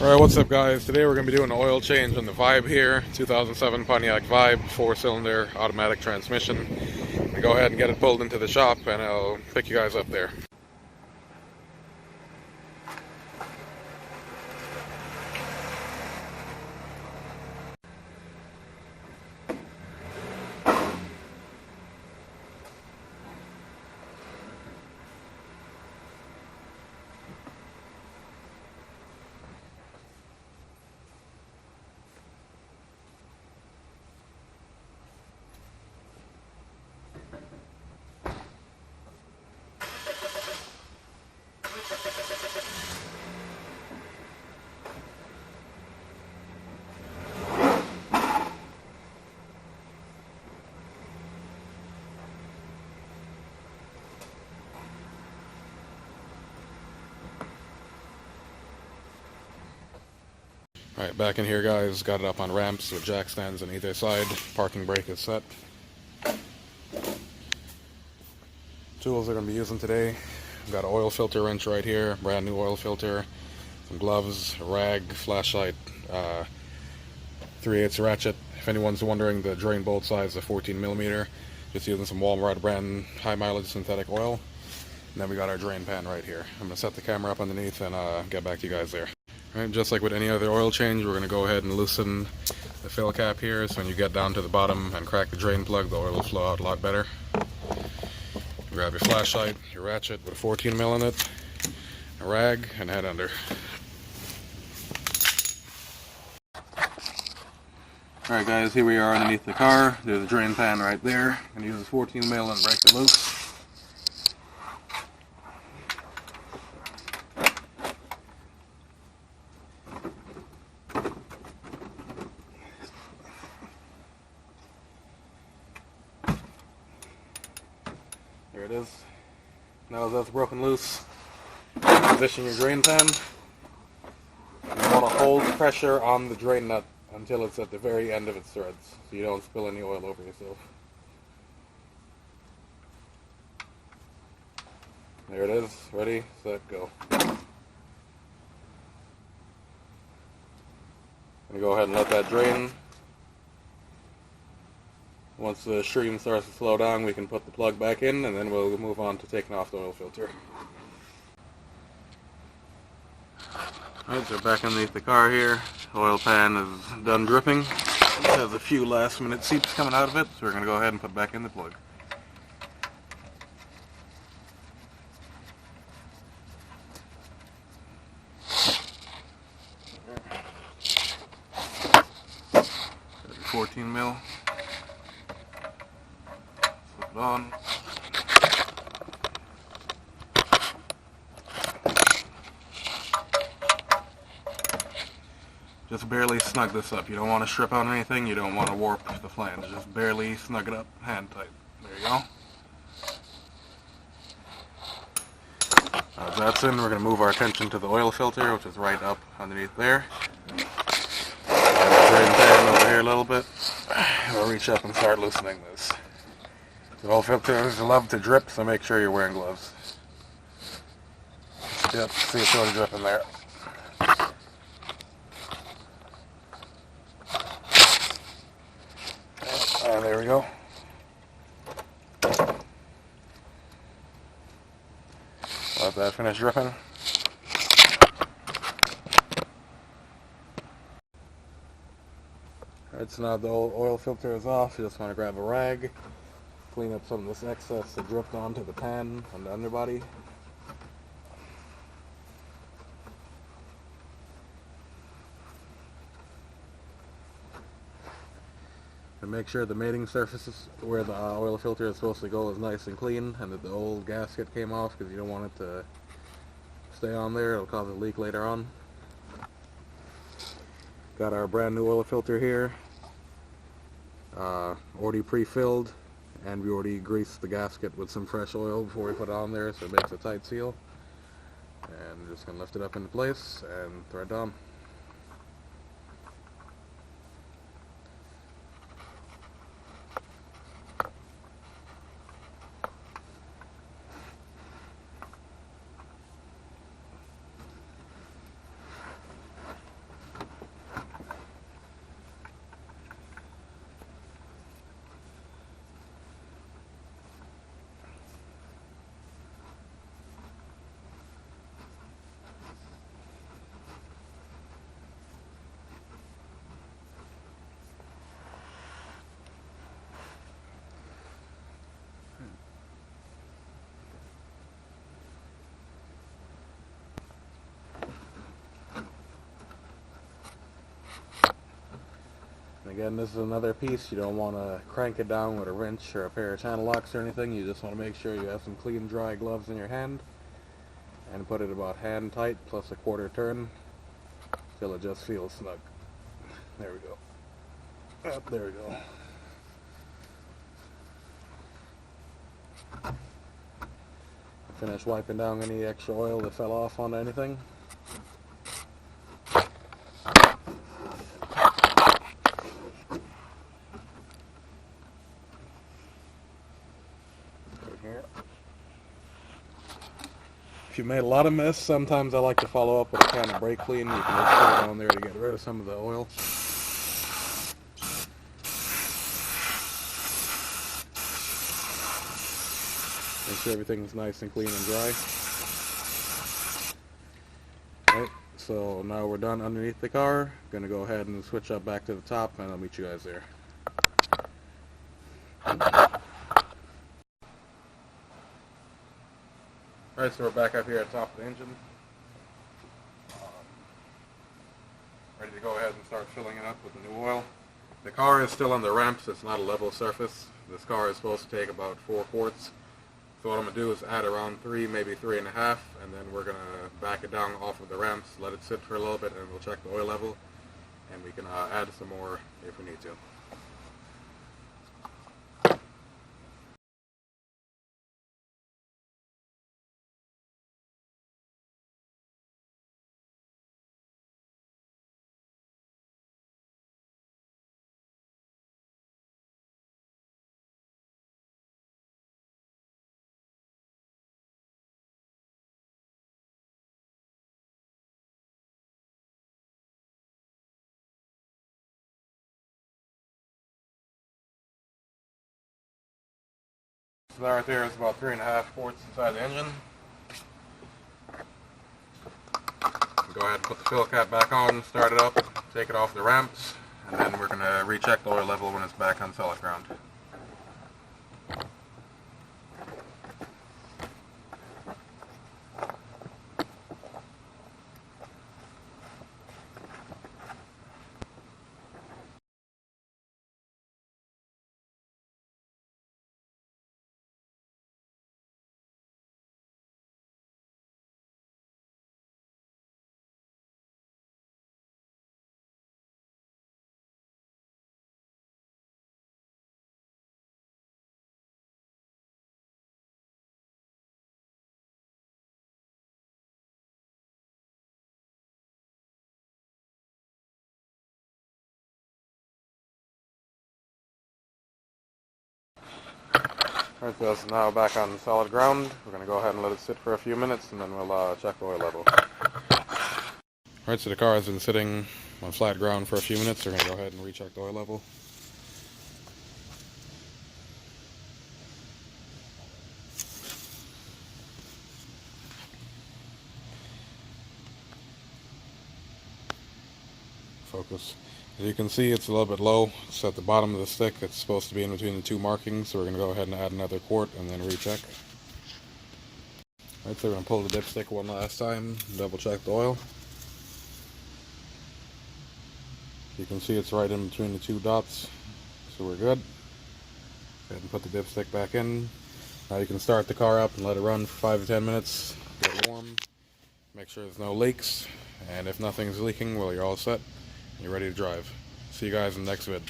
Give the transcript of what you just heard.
Alright, what's up guys? Today we're going to be doing an oil change on the Vibe here, 2007 Pontiac Vibe, 4-cylinder automatic transmission. And go ahead and get it pulled into the shop and I'll pick you guys up there. Alright, back in here guys, got it up on ramps with jack stands on either side. Parking brake is set. Tools we're going to be using today. We've got an oil filter wrench right here, brand new oil filter, some gloves, a rag, flashlight, 3/8 ratchet. If anyone's wondering, the drain bolt size is 14mm. Just using some Walmart brand high mileage synthetic oil. And then we got our drain pan right here. I'm going to set the camera up underneath and get back to you guys there. Alright, just like with any other oil change, we're going to go ahead and loosen the fill cap here, so when you get down to the bottom and crack the drain plug, the oil will flow out a lot better. Grab your flashlight, your ratchet with a 14mm in it, a rag, and head under. Alright guys, here we are underneath the car. There's a drain pan right there. I'm going to use this 14mm and break it loose. There it is. Now that's broken loose, position your drain pan. You want to hold pressure on the drain nut until it's at the very end of its threads, so you don't spill any oil over yourself. There it is. Ready, set, go. I'm going to go ahead and let that drain. Once the stream starts to slow down, we can put the plug back in, and then we'll move on to taking off the oil filter. Alright, so back underneath the car here. Oil pan is done dripping. It has a few last minute seeps coming out of it, so we're going to go ahead and put back in the plug. Got your 14mm. Slip it on. Just barely snug this up. You don't want to strip on anything, you don't want to warp the flange. Just barely snug it up, hand tight. There you go. As that's in, we're going to move our attention to the oil filter, which is right up underneath there. Drain pan over here a little bit. We'll reach up and start loosening this. The oil filters love to drip, so make sure you're wearing gloves. Yep, see it's really dripping there. And there we go. Let that finish dripping. Alright, so now the oil filter is off. You just want to grab a rag, clean up some of this excess that dripped onto the pan on the underbody. And make sure the mating surfaces where the oil filter is supposed to go is nice and clean, and that the old gasket came off, because you don't want it to stay on there. It'll cause a leak later on. Got our brand new oil filter here, already pre-filled, and we already greased the gasket with some fresh oil before we put it on there, so it makes a tight seal. And we're just going to lift it up into place and thread on. Again, this is another piece. You don't want to crank it down with a wrench or a pair of channel locks or anything. You just want to make sure you have some clean, dry gloves in your hand and put it about hand tight plus a quarter turn till it just feels snug. There we go. Up, there we go. Finish wiping down any extra oil that fell off onto anything. Here. If you made a lot of mess, sometimes I like to follow up with a can of brake clean. You can just put it on there to get rid of some of the oil. Make sure everything's nice and clean and dry. Alright, so now we're done underneath the car. Gonna go ahead and switch up back to the top and I'll meet you guys there. Alright, so we're back up here at the top of the engine. Ready to go ahead and start filling it up with the new oil. The car is still on the ramps, it's not a level surface. This car is supposed to take about 4 quarts. So what I'm going to do is add around 3, maybe 3.5, and then we're going to back it down off of the ramps, let it sit for a little bit, and we'll check the oil level, and we can add some more if we need to. So that right there is about 3.5 quarts inside the engine. Go ahead and put the fill cap back on, start it up, take it off the ramps, and then we're going to recheck the oil level when it's back on solid ground. Alright, so it's now back on solid ground. We're going to go ahead and let it sit for a few minutes and then we'll check the oil level. Alright, so the car has been sitting on flat ground for a few minutes. We're going to go ahead and recheck the oil level. Focus. As you can see, it's a little bit low. It's at the bottom of the stick. It's supposed to be in between the 2 markings, so we're going to go ahead and add another quart and then recheck. Alright, so we're going to pull the dipstick one last time, double check the oil. You can see it's right in between the 2 dots, so we're good. Go ahead and put the dipstick back in. Now you can start the car up and let it run for 5 to 10 minutes, get it warm, make sure there's no leaks, and if nothing's leaking, well, you're all set. You're ready to drive. See you guys in the next vid.